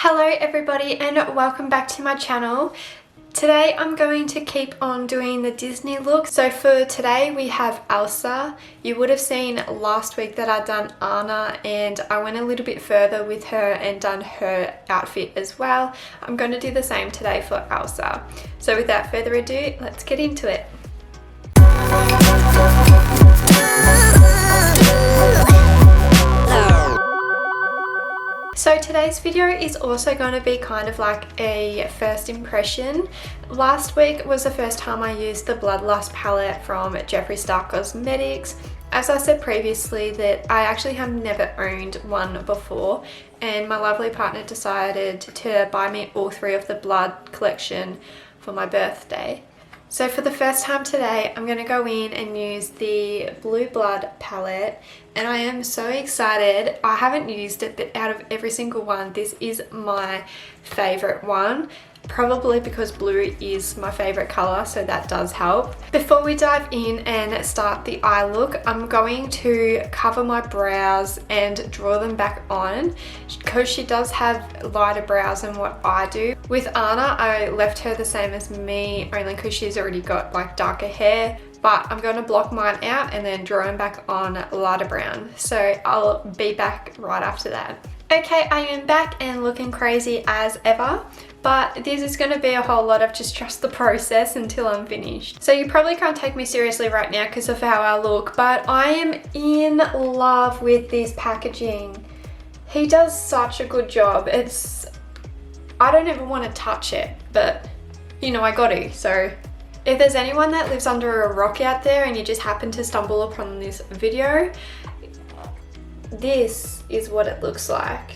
Hello everybody and welcome back to my channel. Today I'm going to keep on doing the Disney look. So for today we have Elsa. You would have seen last week that I'd done Anna and I went a little bit further with her and done her outfit as well. I'm going to do the same today for Elsa. So without further ado, let's get into it. So today's video is also going to be kind of like a first impression. Last week was the first time I used the Bloodlust palette from Jeffree Star Cosmetics. As I said previously that I actually have never owned one before, and my lovely partner decided to buy me all three of the Blood collection for my birthday. So for the first time today, I'm going to go in and use the Blue Blood palette, and I am so excited. I haven't used it, but out of every single one, this is my favorite one. Probably because blue is my favorite color, so that does help. Before we dive in and start the eye look, I'm going to cover my brows and draw them back on because she does have lighter brows than what I do. With Anna, I left her the same as me only because she's already got like darker hair, but I'm going to block mine out and then draw them back on lighter brown. So I'll be back right after that. Okay, I am back and looking crazy as ever, but this is going to be a whole lot of just trust the process until I'm finished. So you probably can't take me seriously right now because of how I look, but I am in love with this packaging. He does such a good job. I don't even want to touch it, but you know I got to. So if there's anyone that lives under a rock out there and you just happen to stumble upon this video, this is what it looks like.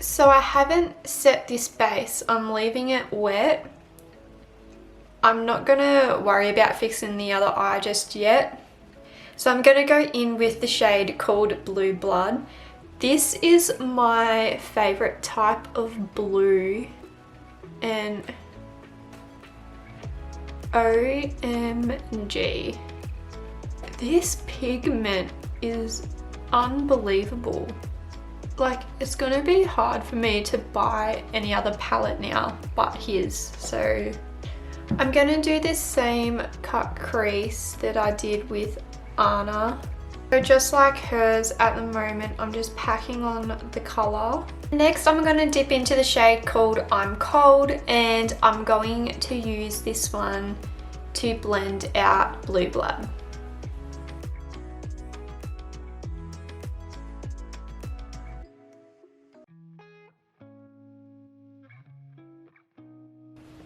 So I haven't set this base, I'm leaving it wet. I'm not gonna worry about fixing the other eye just yet. So I'm gonna go in with the shade called Blue Blood. This is my favorite type of blue, and OMG, this pigment is unbelievable. Like, it's gonna be hard for me to buy any other palette now but his. So I'm gonna do this same cut crease that I did with Anna. So just like hers at the moment, I'm just packing on the color. Next, I'm gonna dip into the shade called I'm Cold, and I'm going to use this one to blend out Blue Blood.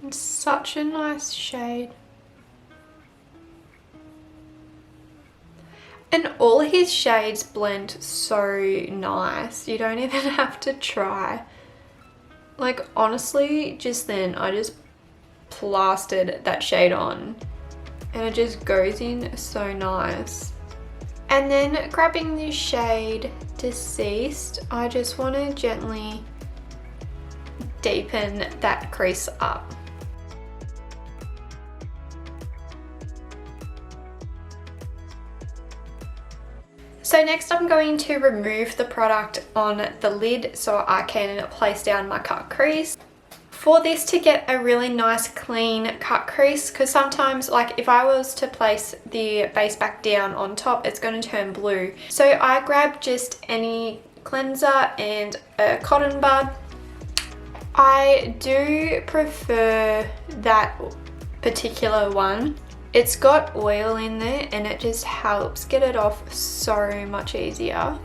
It's such a nice shade. And all his shades blend so nice. You don't even have to try. Like, honestly, just then I just plastered that shade on and it just goes in so nice. And then grabbing the shade Deceased, I just want to gently deepen that crease up. So next I'm going to remove the product on the lid so I can place down my cut crease. For this to get a really nice clean cut crease, because sometimes like if I was to place the base back down on top, it's going to turn blue. So I grabbed just any cleanser and a cotton bud. I do prefer that particular one. It's got oil in there and it just helps get it off so much easier.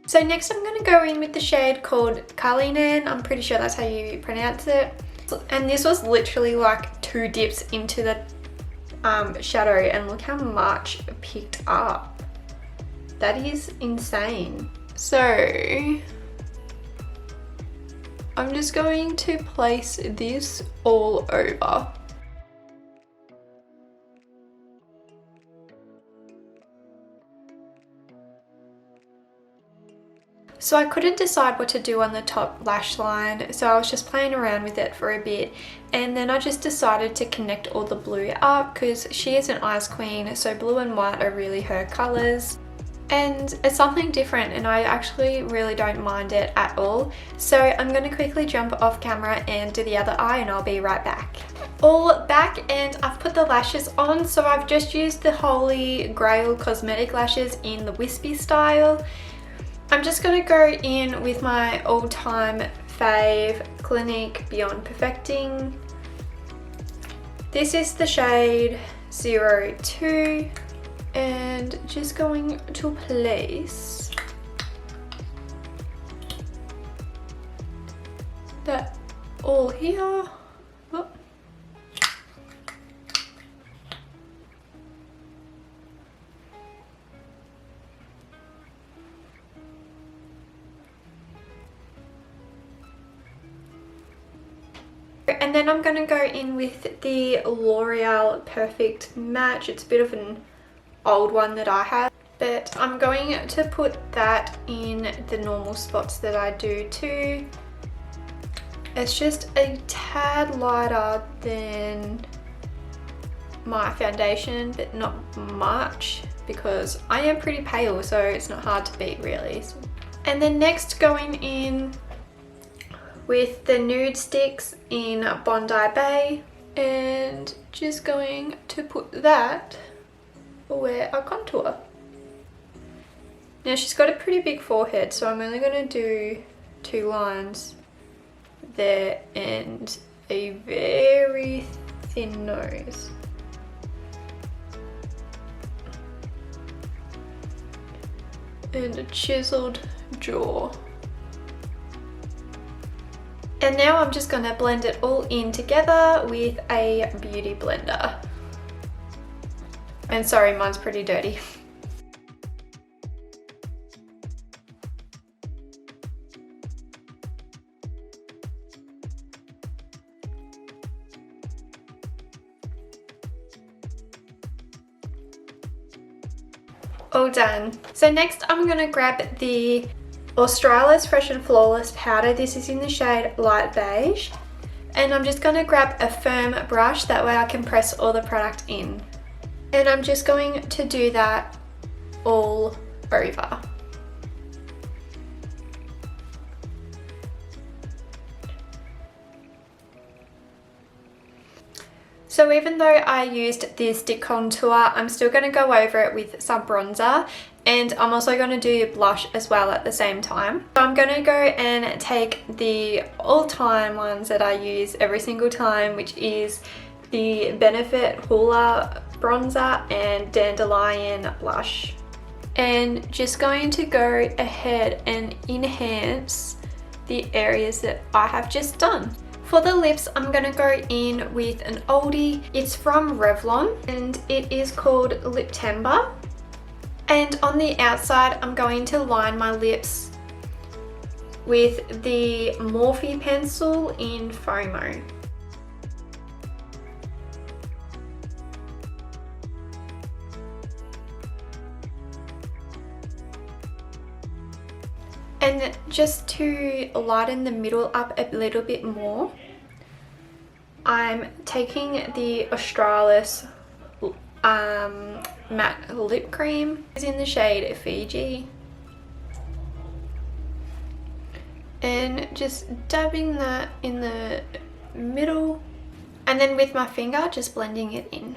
So next I'm going to go in with the shade called Kalinen. I'm pretty sure that's how you pronounce it. And this was literally like 2 dips into the shadow, and look how much picked up. That is insane. So I'm just going to place this all over. So I couldn't decide what to do on the top lash line, so I was just playing around with it for a bit, and then I just decided to connect all the blue up because she is an ice queen, so blue and white are really her colours. And it's something different and I actually really don't mind it at all. So I'm going to quickly jump off camera and do the other eye and I'll be right back. All back, and I've put the lashes on. So I've just used the Holy Grail Cosmetic lashes in the wispy style. I'm just going to go in with my all-time fave Clinique Beyond Perfecting. This is the shade 02. And just going to place that all here. Oh. And then I'm going to go in with the L'Oreal Perfect Match. It's a bit of an old one that I have, but I'm going to put that in the normal spots that I do too. It's just a tad lighter than my foundation, but not much because I am pretty pale, so it's not hard to beat really. And then next, going in with the nude sticks in Bondi Bay, and just going to put that where I contour. Now she's got a pretty big forehead, so I'm only going to do 2 lines there and a very thin nose. And a chiseled jaw. And now I'm just going to blend it all in together with a beauty blender. And sorry, mine's pretty dirty. All done. So next I'm going to grab the Australis Fresh and Flawless powder. This is in the shade Light Beige. And I'm just going to grab a firm brush, that way I can press all the product in. And I'm just going to do that all over. So even though I used this stick contour, I'm still going to go over it with some bronzer, and I'm also going to do blush as well at the same time. So I'm going to go and take the all-time ones that I use every single time, which is the Benefit Hoola bronzer and Dandelion blush, and just going to go ahead and enhance the areas that I have just done. For the lips, I'm going to go in with an oldie. It's from Revlon and it is called Lip Timber. And on the outside, I'm going to line my lips with the Morphe pencil in FOMO. And just to lighten the middle up a little bit more, I'm taking the Australis matte lip cream. It's in the shade Fiji. And just dabbing that in the middle. And then with my finger, just blending it in.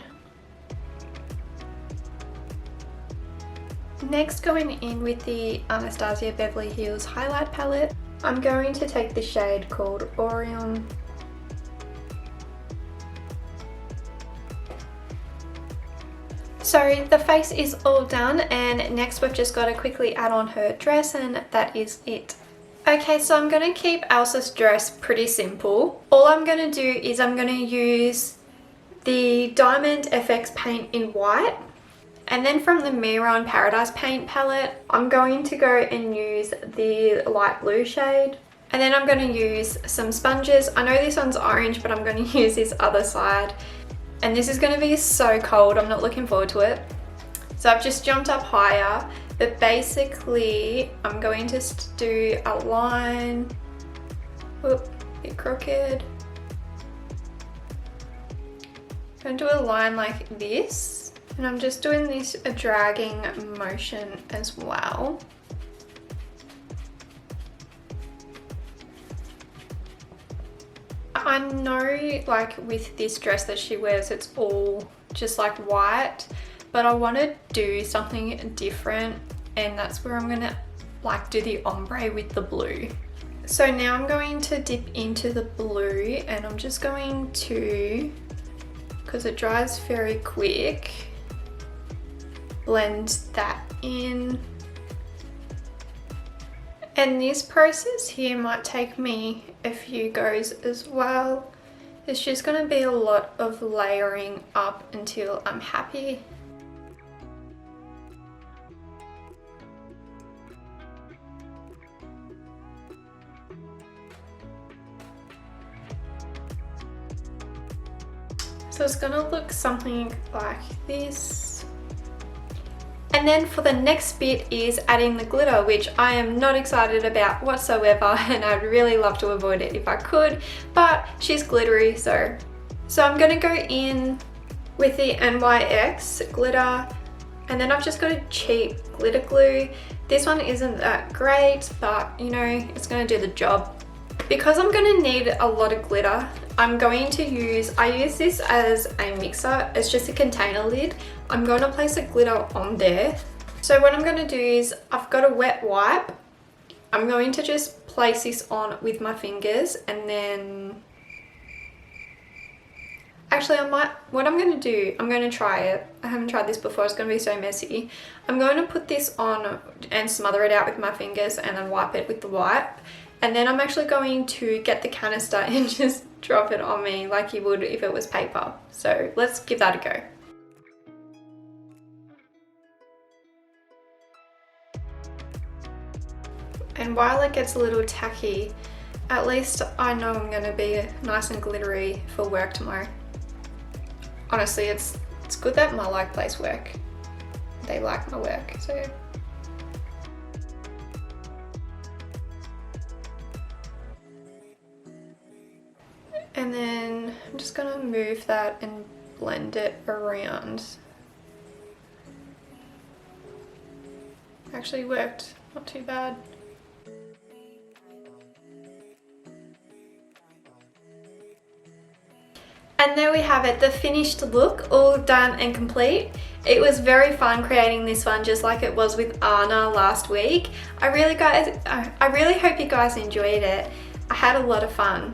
Next, going in with the Anastasia Beverly Hills highlight palette, I'm going to take the shade called Orion. So the face is all done, and next we've just got to quickly add on her dress, and that is it. Okay, so I'm going to keep Elsa's dress pretty simple. All I'm going to do is I'm going to use the Diamond FX paint in white. And then from the Miron Paradise paint palette, I'm going to go and use the light blue shade. And then I'm going to use some sponges. I know this one's orange, but I'm going to use this other side. And this is going to be so cold. I'm not looking forward to it. So I've just jumped up higher But basically, I'm going to do a line, whoop, a bit crooked. I'm going to do a line like this, and I'm just doing this a dragging motion as well. I know like with this dress that she wears, it's all just like white, but I want to do something different, and that's where I'm gonna like do the ombre with the blue. So now I'm going to dip into the blue, and I'm just going to, because it dries very quick, blend that in. And this process here might take me a few goes as well. It's just going to be a lot of layering up until I'm happy. So it's going to look something like this. And then for the next bit is adding the glitter, which I am not excited about whatsoever, and I'd really love to avoid it if I could, but she's glittery, so I'm gonna go in with the NYX glitter, and then I've just got a cheap glitter glue. This one isn't that great, but you know, it's gonna do the job. Because I'm gonna need a lot of glitter, I'm going to use, I use this as a mixer, it's just a container lid. I'm going to place a glitter on there. So what I'm going to do is, I've got a wet wipe. I'm going to just place this on with my fingers, and then, actually what I'm going to do, I'm going to try it. I haven't tried this before, it's going to be so messy. I'm going to put this on and smother it out with my fingers, and then wipe it with the wipe. And then I'm actually going to get the canister and just drop it on me like you would if it was paper. So let's give that a go. And while it gets a little tacky, at least I know I'm going to be nice and glittery for work tomorrow. Honestly, it's good that my like place work. They like my work, so. And then I'm just going to move that and blend it around. Actually worked, not too bad. And there we have it, the finished look, all done and complete. It was very fun creating this one, just like it was with Anna last week. I really hope you guys enjoyed it. I had a lot of fun.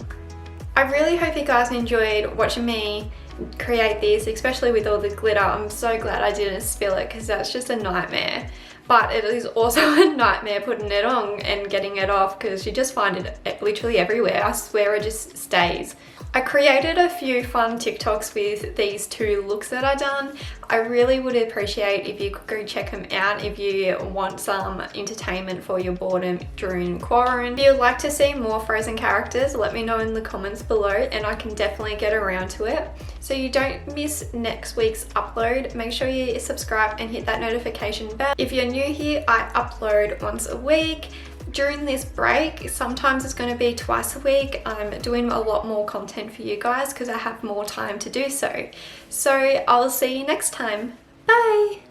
I really hope you guys enjoyed watching me create these, especially with all the glitter. I'm so glad I didn't spill it, because that's just a nightmare. But it is also a nightmare putting it on and getting it off, because you just find it literally everywhere. I swear it just stays. I created a few fun TikToks with these two looks that I done. I really would appreciate if you could go check them out if you want some entertainment for your boredom during quarantine. If you'd like to see more Frozen characters, let me know in the comments below, and I can definitely get around to it. So you don't miss next week's upload, make sure you subscribe and hit that notification bell. If you're new here, I upload once a week. During this break, sometimes it's going to be twice a week. I'm doing a lot more content for you guys because I have more time to do so. So I'll see you next time. Bye!